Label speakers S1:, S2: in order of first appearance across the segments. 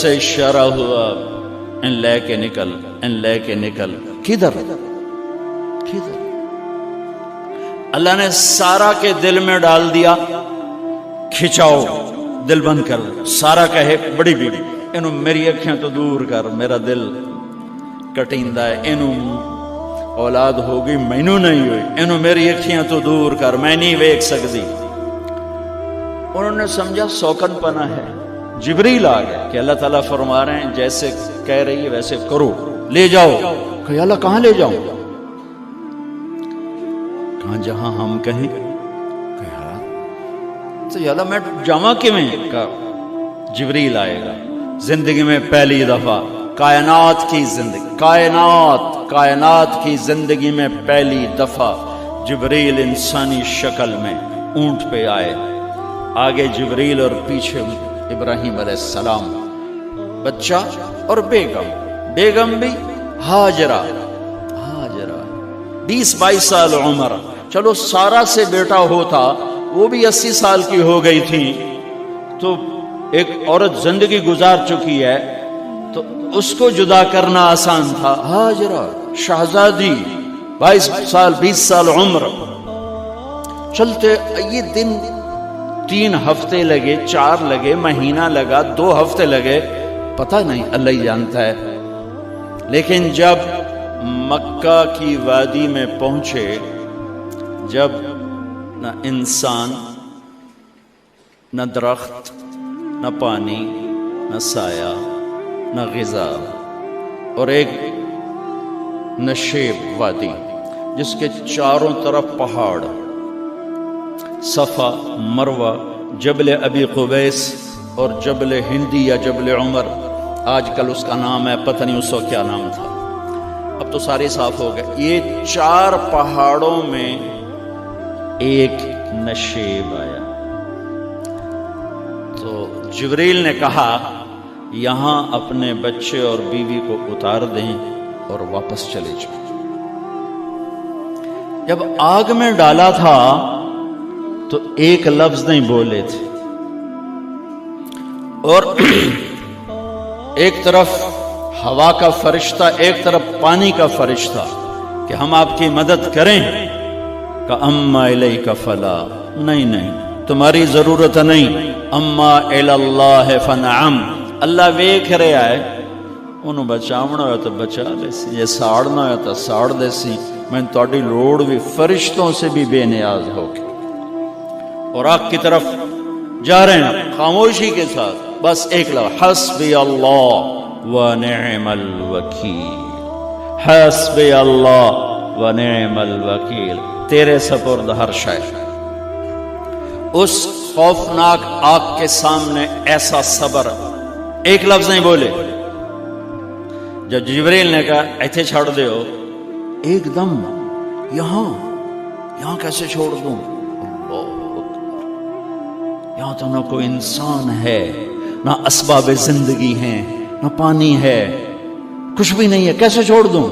S1: سے اشارہ ہوا ان لے کے نکل، ان لے کے نکل. کدھر کدھر؟ اللہ نے سارا کے دل میں ڈال دیا، کھچاؤ دل بند کر. سارا کہے بڑی بیوی اینو میری اکھیاں تو دور کر، میرا دل کٹیندا ہے، اینو اولاد ہوگی مینو نہیں ہوئی، اینو میری اکھیاں تو دور کر، میں نہیں ویکھ سکتی. انہوں نے سمجھا سوکن پنا ہے. جبریل آ گئے کہ اللہ تعالیٰ فرما رہے ہیں جیسے کہہ رہی ہے ویسے کرو، لے جاؤ. کہ اللہ کہاں لے جاؤں؟ کہاں جہاں ہم کہیں. تو یا اللہ میں جاواں کیویں؟ کہا جبریل آئے گا. زندگی میں پہلی دفعہ کائنات کی زندگی، کائنات کی زندگی میں پہلی دفعہ جبریل انسانی شکل میں اونٹ پہ آئے. آگے جبریل اور پیچھے ابراہیم علیہ السلام. بچہ اور بیگم بھی ہاجرہ 20-22 سال عمر. چلو سارا سے بیٹا ہوتا، وہ بھی 80 سال کی ہو گئی تھی. تو ایک عورت زندگی گزار چکی ہے تو اس کو جدا کرنا آسان تھا. ہاجرہ شہزادی 22 سال 20 سال عمر. چلتے یہ دن 3 ہفتے لگے، 4 لگے، مہینہ لگا، 2 ہفتے لگے، پتہ نہیں، اللہ ہی جانتا ہے. لیکن جب مکہ کی وادی میں پہنچے، جب نہ انسان، نہ درخت، نہ پانی، نہ سایہ، نہ غذا، اور ایک نشیب وادی جس کے چاروں طرف پہاڑ، صفا، مروہ، جبل ابی قبیس اور جبل ہندی یا جبل عمر، آج کل اس کا نام ہے، پتہ نہیں اس وقت کیا نام تھا، اب تو سارے صاف ہو گئے. یہ 4 پہاڑوں میں ایک نشیب آیا. تو جبریل نے کہا یہاں اپنے بچے اور بیوی کو اتار دیں اور واپس چلے جائیں. جب آگ میں ڈالا تھا تو ایک لفظ نہیں بولے تھے، اور ایک طرف ہوا کا فرشتہ، ایک طرف پانی کا فرشتہ کہ ہم آپ کی مدد کریں. کہ اما الیک فلا، نہیں تمہاری ضرورت نہیں. اما الی اللہ فنعم، اللہ ویکھ رہا ہے، انہوں بچاونا ہوا تو بچا لے سی، یہ ساڑنا ہوا تو ساڑ دے سی. میں تہاڈی لوڑ بھی فرشتوں سے بھی بے نیاز ہو کے. اور آگ کی طرف جا رہے ہیں خاموشی کے ساتھ، بس ایک لفظ، حسبی اللہ ونعم الوکیل، حسبی اللہ ونعم الوکیل، تیرے سپرد ہر شے. اس خوفناک آگ کے سامنے ایسا صبر، ایک لفظ نہیں بولے. جب جبریل نے کہا ایتھے چھوڑ دے ہو، ایک دم یہاں کیسے چھوڑ دوں؟ یہاں تو نہ کوئی انسان ہے، نہ اسباب زندگی ہیں، نہ پانی ہے، کچھ بھی نہیں ہے، کیسے چھوڑ دوں؟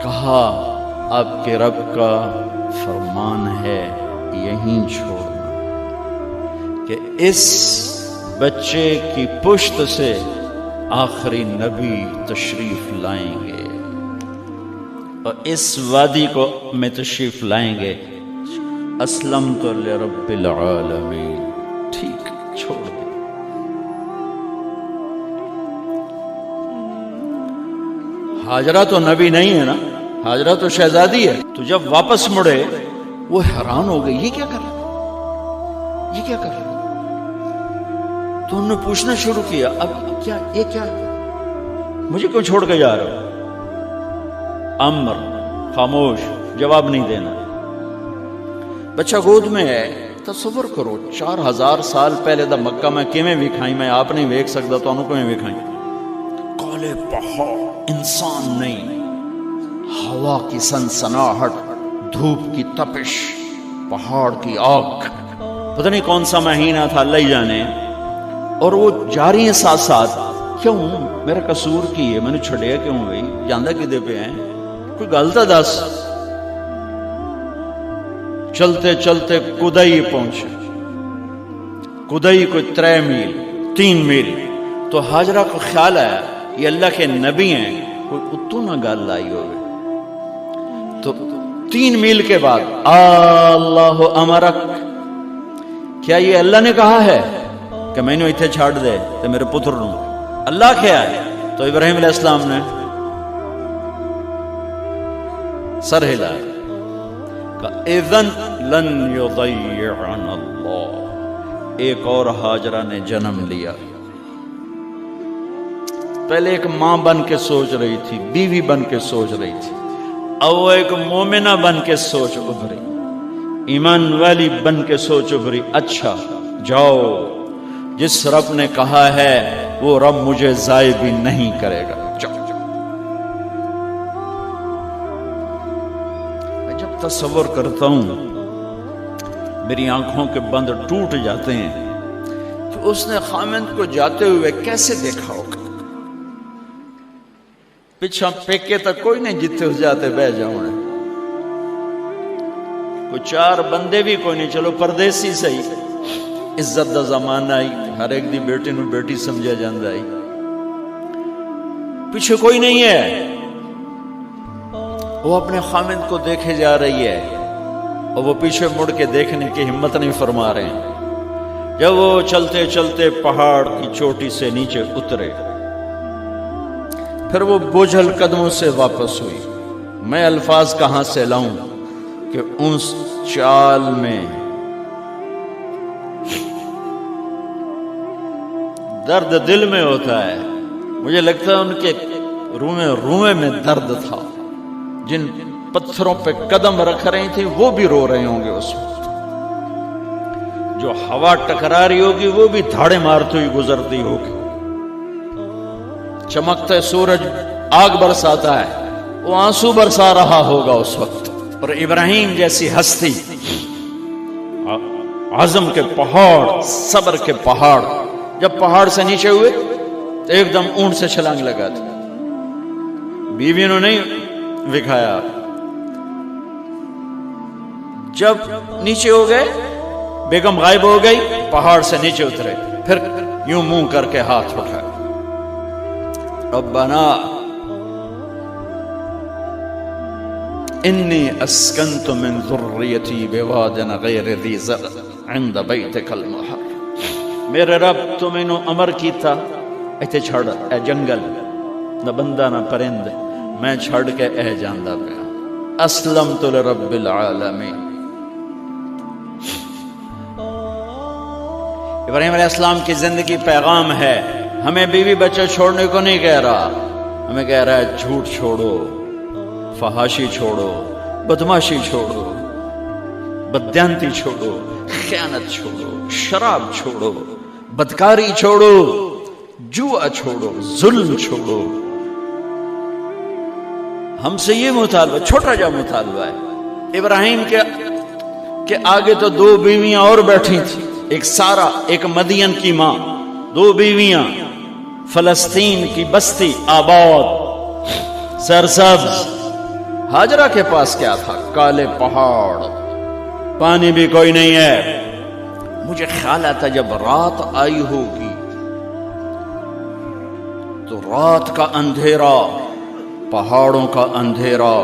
S1: کہا آپ کے رب کا فرمان ہے یہیں چھوڑنا، کہ اس بچے کی پشت سے آخری نبی تشریف لائیں گے اور اس وادی کو میں تشریف لائیں گے. اسلمت لرب العالمین. ٹھیک، چھوڑ دے. ہاجرہ تو نبی نہیں ہے نا، ہاجرہ تو شہزادی ہے. تو جب واپس مڑے وہ حیران ہو گئی، یہ کیا کر رہا، یہ کیا کر رہا. تو انہوں نے پوچھنا شروع کیا، اب کیا، یہ کیا، مجھے کیوں چھوڑ کے جا رہا ہو؟ امر، خاموش، جواب نہیں دینا. بچہ گود میں ہے. تصور کرو 4000 سال پہلے دا مکہ میں کیویں وکھائی، میں آپ نہیں ویکھ سکتا تو انہوں کیویں وکھائی. کالے پہاڑ، انسان نہیں، ہوا کی سنسناہٹ، دھوپ کی تپش، پہاڑ کی آگ. پتہ نہیں کون سا مہینہ تھا، اللہ ہی جانے. اور وہ جاری ہیں ساتھ ساتھ. کیوں؟ میرا قصور کی ہے، میں نے چھڑیا کیوں بھائی، جاندہ کدے پہ ہیں، کوئی گل تو دس. چلتے چلتے کدئی پہنچے. کدئی کوئی 3 میل 3 میل. تو ہاجرہ کو خیال آیا یہ اللہ کے نبی ہیں، کوئی اتو نہ گال لائی ہوگی۔ تو 3 میل کے بعد اللہ امرک، کیا یہ اللہ نے کہا ہے کہ میں نے اتنے چھاڑ دے تو میرے پتر نوں اللہ کیا ہے؟ تو ابراہیم علیہ السلام نے سر ہلایا کہ اذن لن یضیعنا اللہ۔ ایک اور ہاجرہ نے جنم لیا۔ پہلے ایک ماں بن کے سوچ رہی تھی، بیوی بن کے سوچ رہی تھی، اب وہ ایک مومنہ بن کے سوچ ابھری، ایمان والی بن کے سوچ ابھری۔ اچھا جاؤ، جس رب نے کہا ہے وہ رب مجھے ضائع بھی نہیں کرے گا، جاؤ۔ میں جب تصور کرتا ہوں میری آنکھوں کے بند ٹوٹ جاتے ہیں کہ اس نے خامند کو جاتے ہوئے کیسے دیکھا ہوگا۔ پچھا پیکے تک کوئی نہیں جتے ہو جاتے بہ جاؤں، کوئی 4 بندے بھی کوئی نہیں، چلو پردیسی صحیح، عزت دا زمانہ آئی، ہر ایک دی بیٹی نو بیٹی سمجھا جاندہ آئی، پیچھے کوئی نہیں ہے۔ وہ اپنے خامند کو دیکھے جا رہی ہے اور وہ پیچھے مڑ کے دیکھنے کی ہمت نہیں فرما رہے ہیں۔ جب وہ چلتے چلتے پہاڑ کی چوٹی سے نیچے اترے، پھر وہ بوجھل قدموں سے واپس ہوئی۔ میں الفاظ کہاں سے لاؤں کہ اس چال میں درد دل میں ہوتا ہے۔ مجھے لگتا ہے ان کے روئے میں درد تھا، جن پتھروں پہ قدم رکھ رہی تھی وہ بھی رو رہے ہوں گے اس وقت، جو ہوا ٹکرا رہی ہوگی وہ بھی دھاڑے مارتی ہوئی گزرتی ہوگی، چمکتے سورج آگ برساتا ہے وہ آنسو برسا رہا ہوگا اس وقت۔ اور ابراہیم جیسی ہستی، عزم کے پہاڑ، صبر کے پہاڑ، جب پہاڑ سے نیچے ہوئے تو ایک دم اونٹ سے چھلانگ لگا دی۔ بیوی نے نہیں دکھایا، جب نیچے ہو گئے بیگم غائب ہو گئی، پہاڑ سے نیچے اترے، پھر یوں منہ کر کے ہاتھ اٹھائے، ربنا انی اسکنت من ذریتی بواد غیر ذی زرع عند بیتک المحرم۔ میرے رب تو میں نے امر کیتا ایتھے چھڑ اے جنگل، نہ بندہ نہ پرند، میں چھڑ کے اے جاندہ پیا، اسلمت لرب العالمین۔ ابراہیم علیہ السلام کی زندگی پیغام ہے، ہمیں بیوی بچہ چھوڑنے کو نہیں کہہ رہا، ہمیں کہہ رہا ہے جھوٹ چھوڑو، فحاشی چھوڑو، بدماشی چھوڑو، بددیانتی چھوڑو، خیانت چھوڑو، شراب چھوڑو، بدکاری چھوڑو، جوا چھوڑو، ظلم چھوڑو۔ ہم سے یہ مطالبہ، چھوٹا جا مطالبہ ہے۔ ابراہیم کے آگے تو 2 بیویاں اور بیٹھی تھیں، ایک سارا، ایک مدین کی ماں، 2 بیویاں، فلسطین کی بستی آباد سرسبز۔ ہاجرہ کے پاس کیا تھا؟ کالے پہاڑ، پانی بھی کوئی نہیں ہے۔ مجھے خیال آتا جب رات آئی ہوگی تو رات کا اندھیرا، پہاڑوں کا اندھیرا،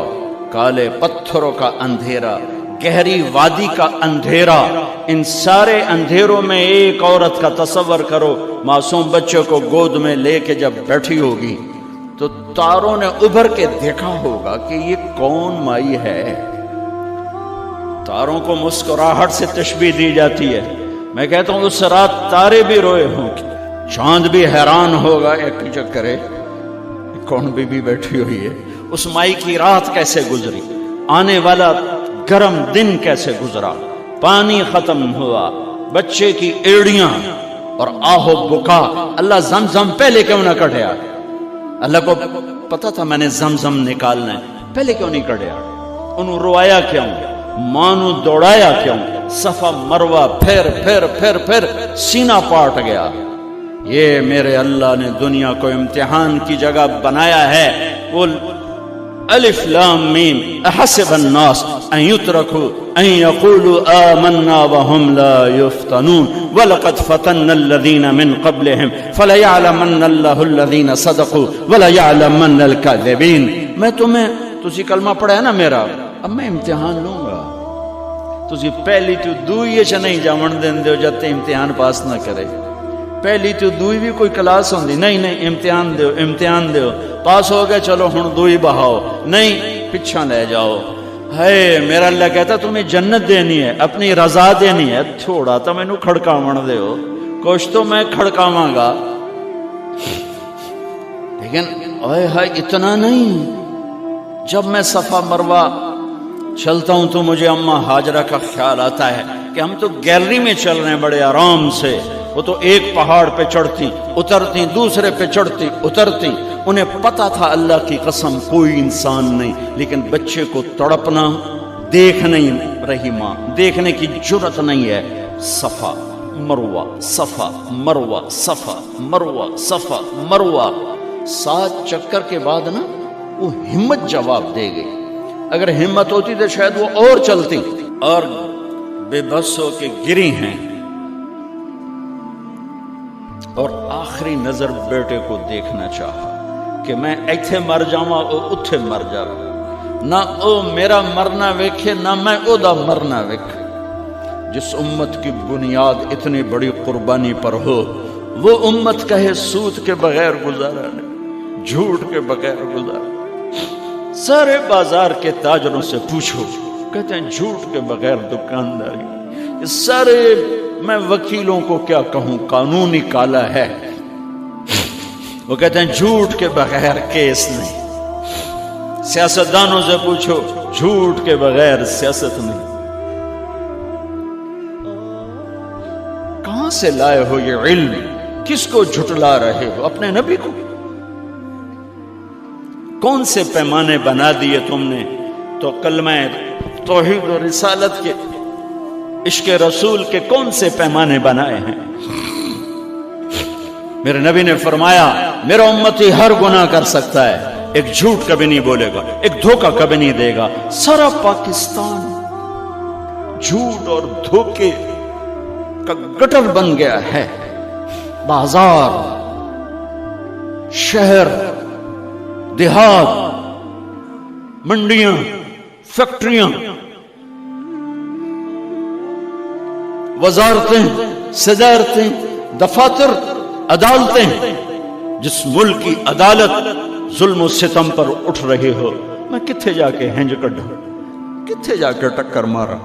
S1: کالے پتھروں کا اندھیرا، گہری وادی کا اندھیرا، ان سارے اندھیروں میں ایک عورت کا تصور کرو، معصوم بچے کو گود میں لے کے جب بیٹھی ہوگی تو تاروں نے ابھر کے دیکھا ہوگا کہ یہ کون مائی ہے۔ تاروں کو مسکراہٹ سے تشبیہ دی جاتی ہے، میں کہتا ہوں اس رات تارے بھی روئے ہوں گے، چاند بھی حیران ہوگا، ایک چکرے کون بی بی بیٹھی ہوئی ہے، اس مائی کی رات کیسے گزری، آنے والا گرم دن کیسے گزرا، پانی ختم ہوا، بچے کی ایڑیاں اور آہو بکا۔ اللہ زمزم پہلے کیوں نہ کڑھیا؟ اللہ کو پتا تھا میں نے زمزم نکالنا ہے، پہلے کیوں نہیں کڑھیا؟ انہوں روایا کیوں؟ مانو دوڑایا کیوں؟ صفا مروہ پھر پھر پھر پھر سینہ پاٹ گیا۔ یہ میرے اللہ نے دنیا کو امتحان کی جگہ بنایا ہے، وہ الف لام میم احسب الناس ان يتركوا ان يقولوا آمنا وهم لا يفتنون ولقد فتنا الذين من قبلهم فليعلمن الله الذين صدقوا وليعلمن الكاذبين. میں تمہیں تسی کلمہ پڑھا ہے نا میرا، اب میں امتحان لوں گا. تسی پہلی تو دوئی چ نہیں جاون دین دیو جب تے امتحان پاس نہ کرے. پہلی تو دوئی بھی کوئی کلاس ہوندی نہیں، نہیں امتحان دیو امتحان دیو، پاس ہو گئے چلو ہن دوئی بہاؤ، نہیں پیچھا لے جاؤ. ہے میرا اللہ کہتا تمہیں جنت دینی ہے، اپنی رضا دینی ہے، تھوڑا تو مینوں کھڑکاون دیو، کچھ تو میں کھڑکاواں گا. لیکن اوئے ہائے اتنا نہیں. جب میں صفا مروہ چلتا ہوں تو مجھے اماں ہاجرہ کا خیال آتا ہے کہ ہم تو گیلری میں چل رہے ہیں بڑے آرام سے. وہ تو ایک پہاڑ پہ چڑھتی اترتی، دوسرے پہ چڑھتی اترتی. انہیں پتا تھا اللہ کی قسم کوئی انسان نہیں، لیکن بچے کو تڑپنا دیکھ نہیں رہی ماں، دیکھنے کی جرت نہیں ہے. صفا مروہ صفا مروہ صفا مروہ صفا مروہ، 7 چکر کے بعد نا وہ ہمت جواب دے گئی. اگر ہمت ہوتی تو شاید وہ اور چلتی. اور بے بس ہو کے گری ہیں اور آخری نظر بیٹے کو دیکھنا چاہا کہ میں ایتھے مر جاواں او اتھے مر جاواں، نہ او میرا مرنا ویکھے نہ میں او دا مرنا ویکھ. جس امت کی بنیاد اتنی بڑی قربانی پر ہو وہ امت کہے سود کے بغیر گزارا نہیں، جھوٹ کے بغیر گزارا. سارے بازار کے تاجروں سے پوچھو، کہتے ہیں جھوٹ کے بغیر دکانداری. سارے میں وکیلوں کو کیا کہوں، قانون ہی کالا ہے. وہ کہتے ہیں جھوٹ کے بغیر کیس نہیں. سیاستدانوں سے پوچھو، جھوٹ کے بغیر سیاست نہیں. کہاں سے لائے ہو یہ علم؟ کس کو جھٹلا رہے ہو؟ اپنے نبی کو. کون سے پیمانے بنا دیے تم نے؟ تو کلمہ توحید و رسالت کے، عشق رسول کے کون سے پیمانے بنائے ہیں؟ میرے نبی نے فرمایا میرا امتی ہر گناہ کر سکتا ہے، ایک جھوٹ کبھی نہیں بولے گا، ایک دھوکہ کبھی نہیں دے گا. سارا پاکستان جھوٹ اور دھوکے کا گٹر بن گیا ہے. بازار، شہر، دیہات، منڈیاں، فیکٹریاں، وزارتیں، صدارتیں، دفاتر، عدالتیں. جس ملک کی عدالت ظلم و ستم پر اٹھ رہی ہو، میں کتھے جا کے ہنج کڈھا، کتھے جا کے ٹکر مارا.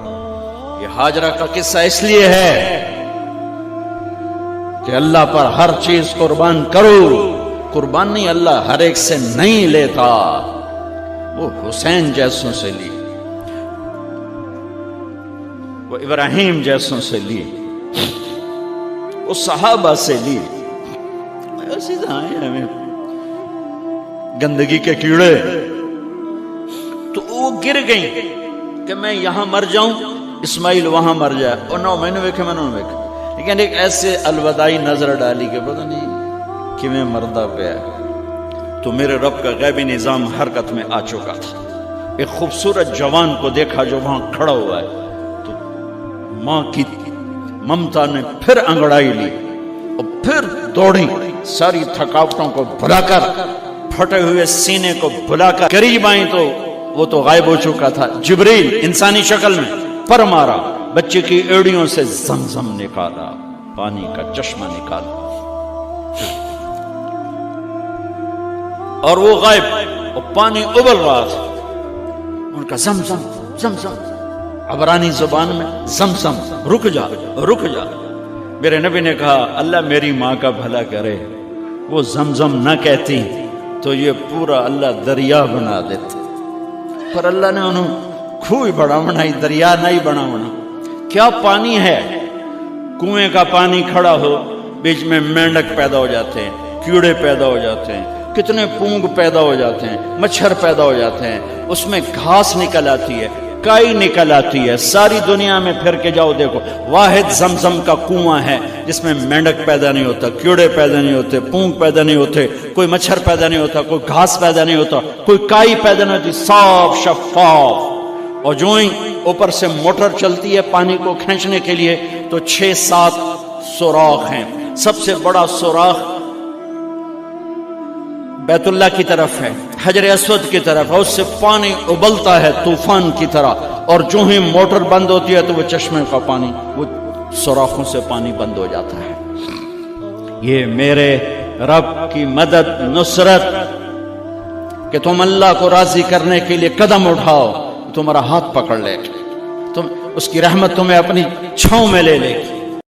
S1: یہ ہاجرہ کا قصہ اس لیے ہے کہ اللہ پر ہر چیز قربان کرو. قربان نہیں، اللہ ہر ایک سے نہیں لیتا. وہ حسین جیسوں سے لی، وہ ابراہیم جیسوں سے لی، وہ صحابہ سے لی. ایسی ہمیں گندگی کے کیڑے تو وہ گر گئیں کہ میں یہاں مر جاؤں، اسماعیل وہاں مر جائے. اور نہ میں نے ویکھے میں نے ویکھے، لیکن ایک ایسے الوداعی نظر ڈالی کہ پتہ نہیں کہ میں مردہ پہ ہے. تو میرے رب کا غیبی نظام حرکت میں آ چکا تھا. ایک خوبصورت جوان کو دیکھا جو وہاں کھڑا ہوا ہے، تو ماں کی ممتا نے پھر انگڑائی لی اور پھر دوڑی. ساری تھکاوٹوں کو بھلا کر، پھٹے ہوئے سینے کو بھلا کر قریب آئیں تو وہ تو غائب ہو چکا تھا. جبریل انسانی شکل میں پر مارا، بچے کی ایڑیوں سے زمزم نکالا، پانی کا چشمہ نکالا، اور وہ غائب اور پانی ابل رہا تھا. ان کا زمزم زمزم، عبرانی زبان میں زمزم، رک جا رک جا. میرے نبی نے کہا اللہ میری ماں کا بھلا کرے، وہ زمزم نہ کہتی تو یہ پورا اللہ دریا بنا دیتا. پر اللہ نے انہوں کھوئی بڑا بنائی، دریا نہیں بنا بنا. کیا پانی ہے؟ کنویں کا پانی کھڑا ہو، بیچ میں مینڈک پیدا ہو جاتے ہیں، کیڑے پیدا ہو جاتے ہیں، کتنے پونگ پیدا ہو جاتے ہیں، مچھر پیدا ہو جاتے ہیں، اس میں گھاس نکل آتی ہے. کائی نکل آتی ہے. ساری دنیا میں پھر کے جاؤ دیکھو, واحد زمزم کا کنواں ہے جس میں مینڈک پیدا نہیں ہوتا, کیڑے پیدا نہیں ہوتے, پونک پیدا نہیں ہوتے, کوئی مچھر پیدا نہیں ہوتا, کوئی گھاس پیدا نہیں ہوتا, کوئی کائی پیدا نہیں ہوتی, صاف شفاف. اور جو ہی اوپر سے موٹر چلتی ہے پانی کو کھینچنے کے لیے تو 6-7 سوراخ ہیں. سب سے بڑا سوراخ بیت اللہ کی طرف ہے, حجر اسود کی طرف ہے, اس سے پانی ابلتا ہے طوفان کی طرح, اور جو ہی موٹر بند ہوتی ہے تو وہ چشمے کا پانی, وہ سوراخوں سے پانی بند ہو جاتا ہے. یہ میرے رب کی مدد نصرت کہ تم اللہ کو راضی کرنے کے لیے قدم اٹھاؤ, تمہارا ہاتھ پکڑ لے, تم اس کی رحمت تمہیں اپنی چھاؤں میں لے لے گی.